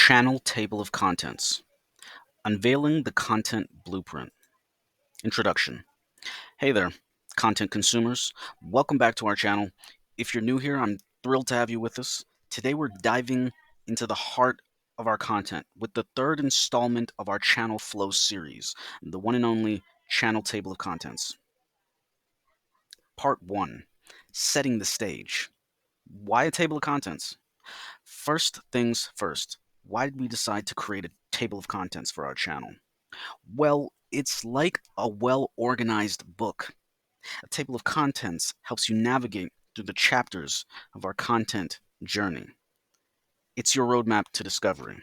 Channel Table of Contents. Unveiling the Content Blueprint. Introduction. Hey there, content consumers. Welcome back to our channel. If you're new here, I'm thrilled to have you with us. Today we're diving into the heart of our content with the third installment of our Channel Flow series, the one and only Channel Table of Contents. Part 1. Setting the Stage. Why a table of contents? First things first, why did we decide to create a table of contents for our channel? Well, it's like a well-organized book. A table of contents helps you navigate through the chapters of our content journey. It's your roadmap to discovery.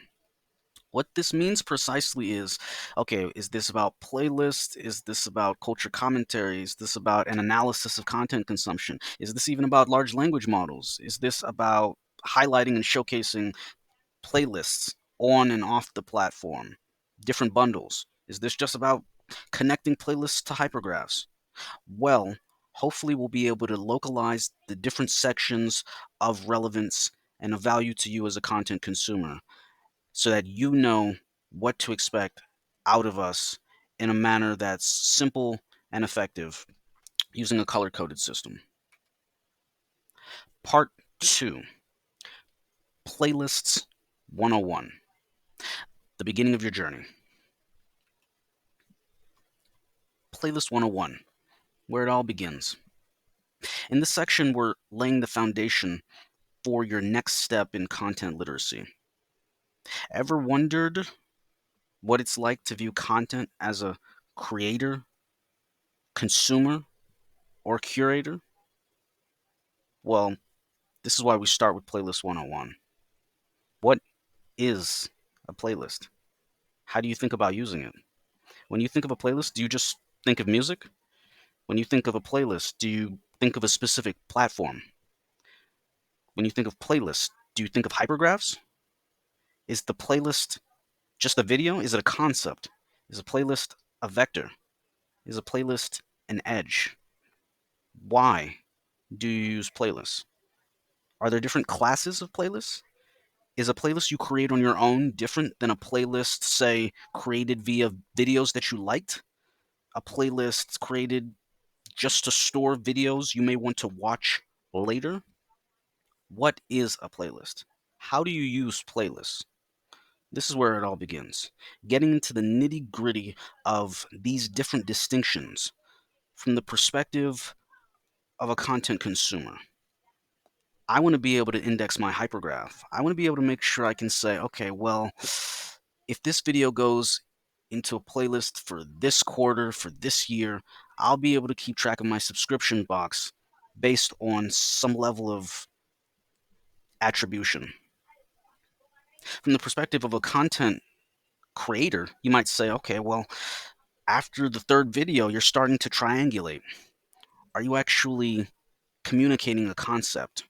What this means precisely is, okay, is this about playlists? Is this about culture commentary? Is this about an analysis of content consumption? Is this even about large language models? Is this about highlighting and showcasing playlists on and off the platform, different bundles? Is this just about connecting playlists to hypergraphs? Well, hopefully we'll be able to localize the different sections of relevance and of value to you as a content consumer so that you know what to expect out of us in a manner that's simple and effective using a color-coded system. Part 2, Playlists 101, the beginning of your journey. Playlist 101, where it all begins. In this section, we're laying the foundation for your next step in content literacy. Ever wondered what it's like to view content as a creator, consumer, or curator? Well, this is why we start with Playlist 101. What is a playlist? How do you think about using it? When you think of a playlist, do you just think of music? When you think of a playlist, do you think of a specific platform? When you think of playlists, do you think of hypergraphs? Is the playlist just a video? Is it a concept? Is a playlist a vector? Is a playlist an edge? Why do you use playlists? Are there different classes of playlists? Is a playlist you create on your own different than a playlist, say, created via videos that you liked? A playlist created just to store videos you may want to watch later? What is a playlist? How do you use playlists? This is where it all begins. Getting into the nitty gritty of these different distinctions from the perspective of a content consumer. I want to be able to index my hypergraph. I want to be able to make sure I can say, okay, well, if this video goes into a playlist for this quarter, for this year, I'll be able to keep track of my subscription box based on some level of attribution. From the perspective of a content creator, you might say, okay, well, after the third video, you're starting to triangulate. Are you actually communicating a concept?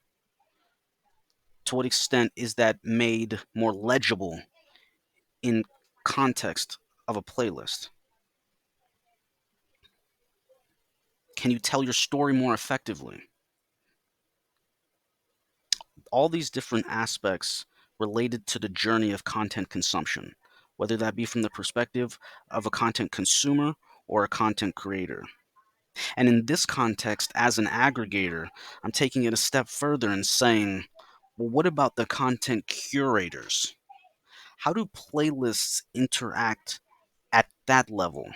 To what extent is that made more legible in context of a playlist? Can you tell your story more effectively? All these different aspects related to the journey of content consumption, whether that be from the perspective of a content consumer or a content creator. And in this context, as an aggregator, I'm taking it a step further and saying, well, what about the content curators? How do playlists interact at that level?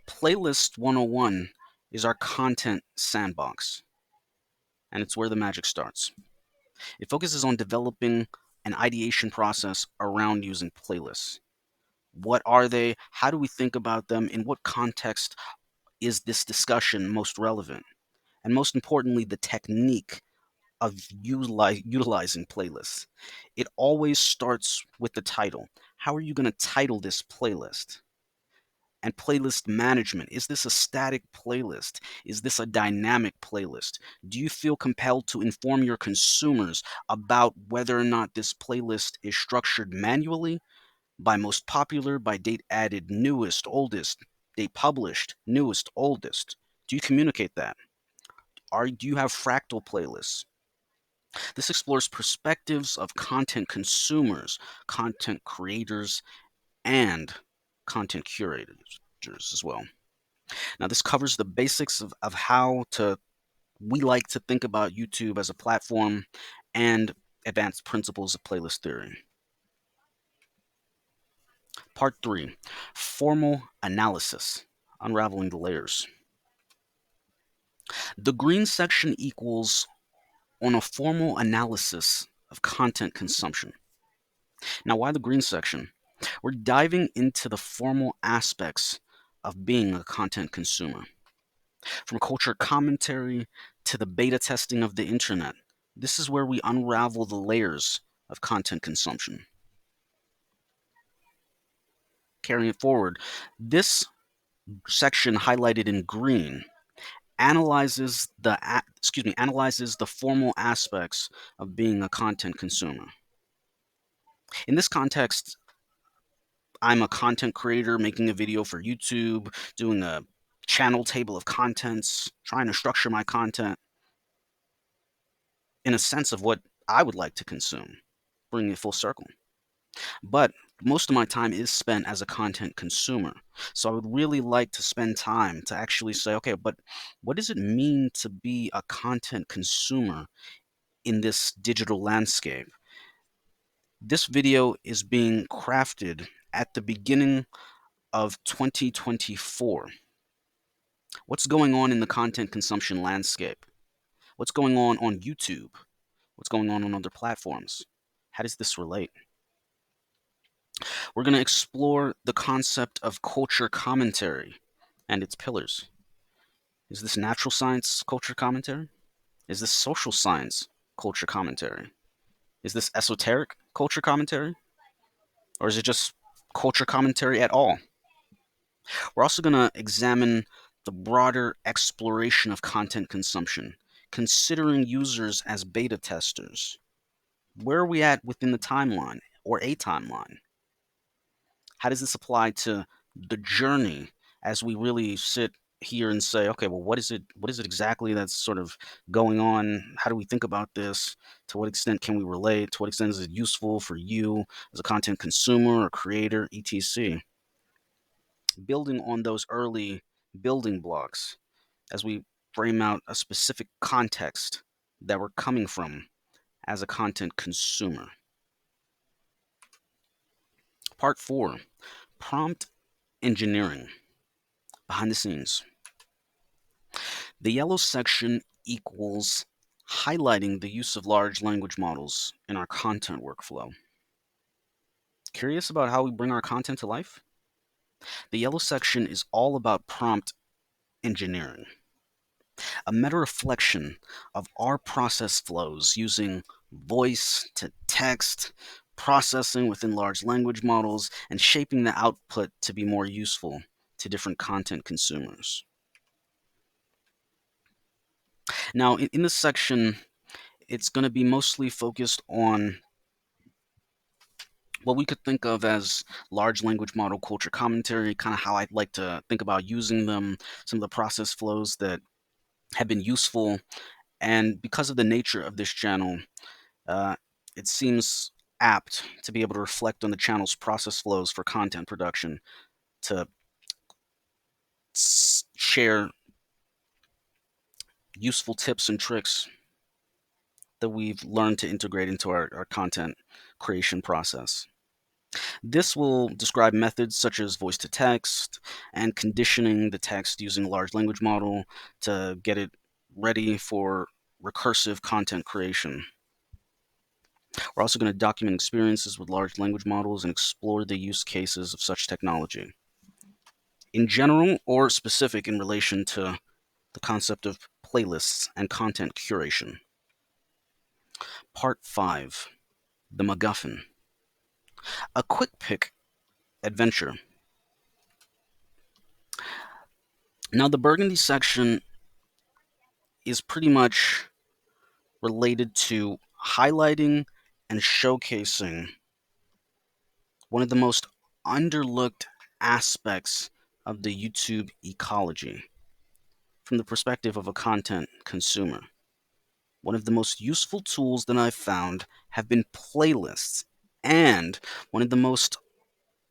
Playlist 101 is our content sandbox, and it's where the magic starts. It focuses on developing an ideation process around using playlists. What are they? How do we think about them? In what context is this discussion most relevant? And most importantly, the technique of utilizing playlists. It always starts with the title. How are you going to title this playlist? And playlist management. Is this a static playlist? Is this a dynamic playlist? Do you feel compelled to inform your consumers about whether or not this playlist is structured manually, by most popular, by date added, newest, oldest, date published, newest, oldest? Do you communicate that? Do you have fractal playlists? This explores perspectives of content consumers, content creators, and content curators as well. Now, this covers the basics of how to we like to think about YouTube as a platform and advanced principles of playlist theory. Part 3, formal analysis, unraveling the layers. The green section equals on a formal analysis of content consumption. Now, why the green section? We're diving into the formal aspects of being a content consumer. From culture commentary to the beta testing of the internet, this is where we unravel the layers of content consumption. Carrying it forward, this section highlighted in green analyzes the formal aspects of being a content consumer. In this context, I'm a content creator making a video for YouTube, doing a channel table of contents, trying to structure my content in a sense of what I would like to consume, bringing it full circle. But most of my time is spent as a content consumer. So I would really like to spend time to actually say, okay, but what does it mean to be a content consumer in this digital landscape? This video is being crafted at the beginning of 2024. What's going on in the content consumption landscape? What's going on YouTube? What's going on other platforms? How does this relate? We're going to explore the concept of culture commentary and its pillars. Is this natural science culture commentary? Is this social science culture commentary? Is this esoteric culture commentary? Or is it just culture commentary at all? We're also going to examine the broader exploration of content consumption, considering users as beta testers. Where are we at within the timeline or a timeline? How does this apply to the journey as we really sit here and say, okay, well, what is it exactly that's sort of going on? How do we think about this? To what extent can we relate? To what extent is it useful for you as a content consumer or creator, etc.? Building on those early building blocks as we frame out a specific context that we're coming from as a content consumer. Part 4, prompt engineering, behind the scenes. The yellow section equals highlighting the use of large language models in our content workflow. Curious about how we bring our content to life? The yellow section is all about prompt engineering, a meta reflection of our process flows using voice to text, processing within large language models, and shaping the output to be more useful to different content consumers. Now, in this section, it's going to be mostly focused on what we could think of as large language model culture commentary, kind of how I'd like to think about using them, some of the process flows that have been useful. And because of the nature of this channel, uh, it seems apt to be able to reflect on the channel's process flows for content production to share useful tips and tricks that we've learned to integrate into our content creation process. This will describe methods such as voice to text and conditioning the text using a large language model to get it ready for recursive content creation. We're also going to document experiences with large language models and explore the use cases of such technology, in general or specific in relation to the concept of playlists and content curation. Part 5, the MacGuffin. A quick pick adventure. Now, the Burgundy section is pretty much related to highlighting and showcasing one of the most underlooked aspects of the YouTube ecology from the perspective of a content consumer. One of the most useful tools that I've found have been playlists, and one of the most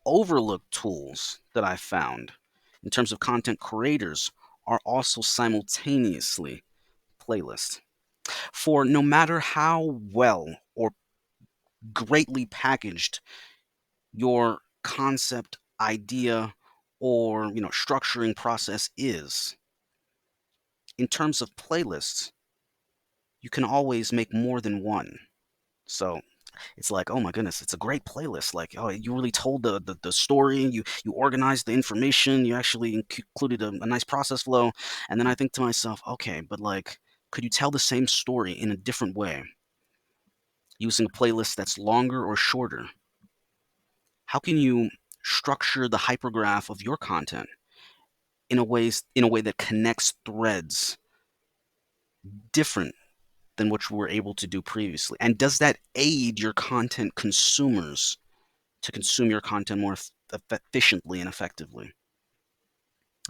overlooked tools that I've found in terms of content creators are also simultaneously playlists. For no matter how well or greatly packaged your concept, idea, or structuring process is, in terms of playlists, you can always make more than one. So it's like, oh my goodness, it's a great playlist. Like, oh, you really told the story, you organized the information, you actually included a nice process flow. And then I think to myself, okay, but like, could you tell the same story in a different way using a playlist that's longer or shorter? How can you structure the hypergraph of your content in a way that connects threads different than what you were able to do previously? And does that aid your content consumers to consume your content more efficiently and effectively?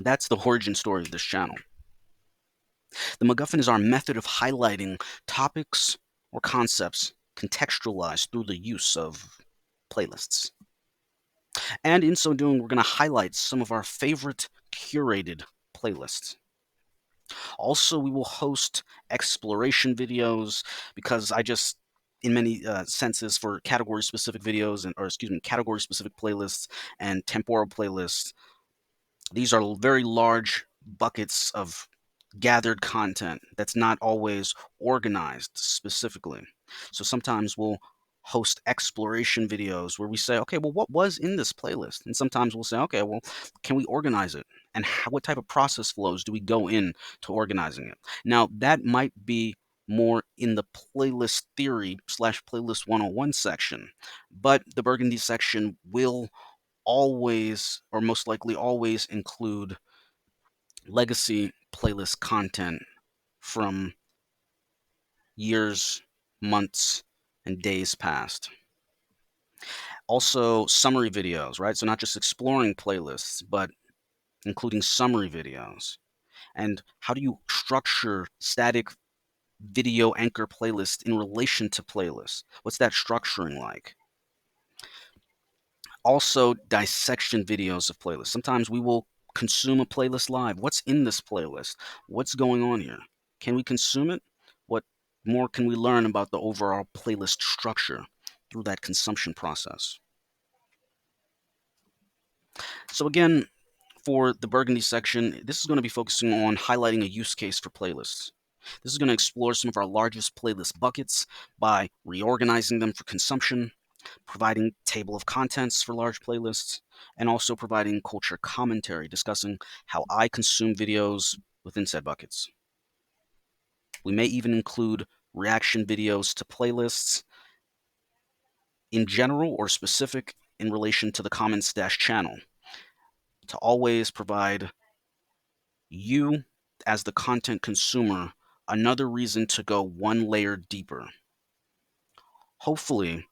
That's the origin story of this channel. The MacGuffin is our method of highlighting topics or concepts contextualized through the use of playlists. And in so doing, we're going to highlight some of our favorite curated playlists. Also, we will host exploration videos because I just, in many senses, for category specific videos or excuse me, category specific playlists and temporal playlists, these are very large buckets of gathered content that's not always organized specifically. So sometimes we'll host exploration videos where we say, okay, well, what was in this playlist? And sometimes we'll say, okay, well, can we organize it? And what type of process flows do we go in to organizing it? Now, that might be more in the playlist theory slash playlist 101 section, but the Burgundy section will always, or most likely always, include legacy playlist content from years, months, and days past. Also, summary videos, right? So, not just exploring playlists, but including summary videos. And how do you structure static video anchor playlists in relation to playlists? What's that structuring like? Also, dissection videos of playlists. Sometimes we will consume a playlist live. What's in this playlist? What's going on here? Can we consume it? What more can we learn about the overall playlist structure through that consumption process? So again, for the Burgundy section, this is going to be focusing on highlighting a use case for playlists. This is going to explore some of our largest playlist buckets by reorganizing them for consumption, providing table of contents for large playlists, and also providing culture commentary discussing how I consume videos within said buckets. We may even include reaction videos to playlists in general or specific in relation to the Common Stash channel to always provide you, as the content consumer, another reason to go one layer deeper. Hopefully,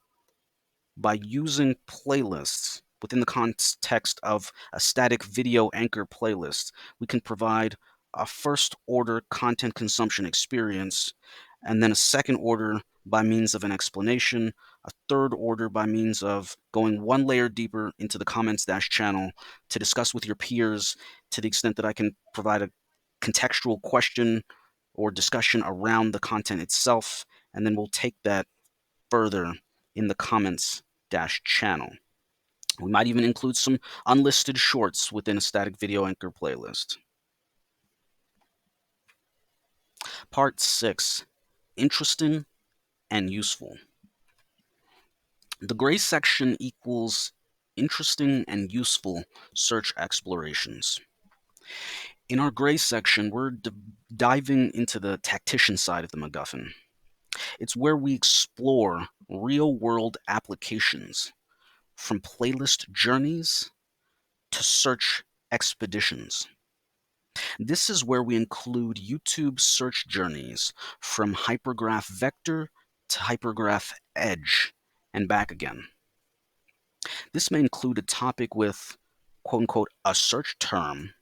by using playlists within the context of a static video anchor playlist, we can provide a first order content consumption experience, and then a second order by means of an explanation, a third order by means of going one layer deeper into the comments dash channel to discuss with your peers to the extent that I can provide a contextual question or discussion around the content itself, and then we'll take that further in the comments dash channel. We might even include some unlisted shorts within a static video anchor playlist. Part 6, interesting and useful. The gray section equals interesting and useful search explorations. In our gray section, we're diving into the tactician side of the MacGuffin. It's where we explore real-world applications, from playlist journeys to search expeditions. This is where we include YouTube search journeys from hypergraph vector to hypergraph edge and back again. This may include a topic with quote unquote a search term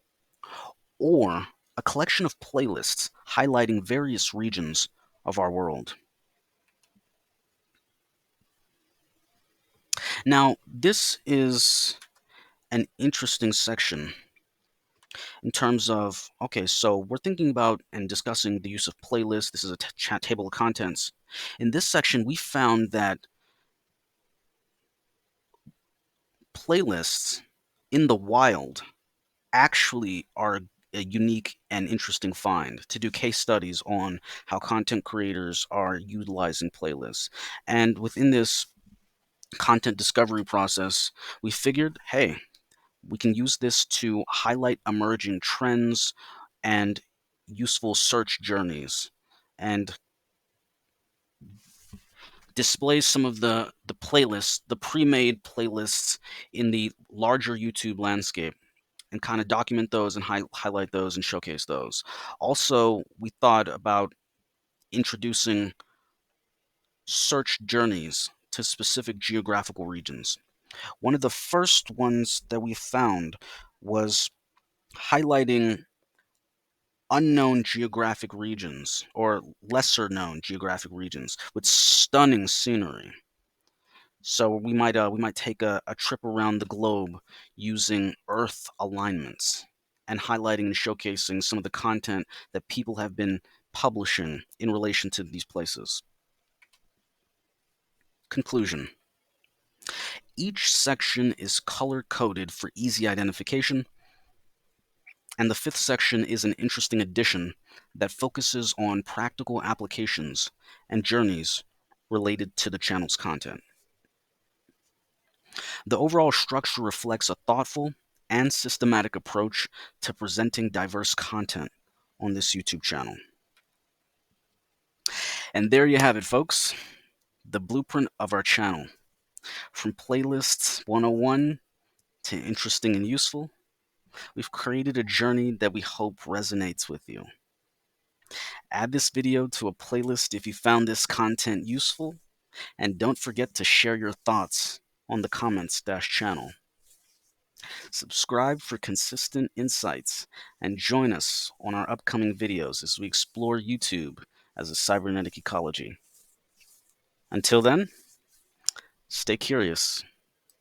or a collection of playlists highlighting various regions of our world. Now, this is an interesting section in terms of, okay, so we're thinking about and discussing the use of playlists. This is a chat table of contents. In this section, we found that playlists in the wild actually are a unique and interesting find to do case studies on how content creators are utilizing playlists. And within this content discovery process, we figured, hey, we can use this to highlight emerging trends and useful search journeys and display some of the playlists, the pre-made playlists in the larger YouTube landscape, and kind of document those and highlight those and showcase those. Also, we thought about introducing search journeys to specific geographical regions. One of the first ones that we found was highlighting unknown geographic regions or lesser known geographic regions with stunning scenery. So we might take a trip around the globe using Earth alignments and highlighting and showcasing some of the content that people have been publishing in relation to these places. Conclusion. Each section is color coded for easy identification, and the fifth section is an interesting addition that focuses on practical applications and journeys related to the channel's content. The overall structure reflects a thoughtful and systematic approach to presenting diverse content on this YouTube channel. And there you have it, folks, the blueprint of our channel. From Playlists 101 to Interesting and Useful, we've created a journey that we hope resonates with you. Add this video to a playlist if you found this content useful, and don't forget to share your thoughts on the comments channel. Subscribe for consistent insights and join us on our upcoming videos as we explore YouTube as a cybernetic ecology. Until then, stay curious.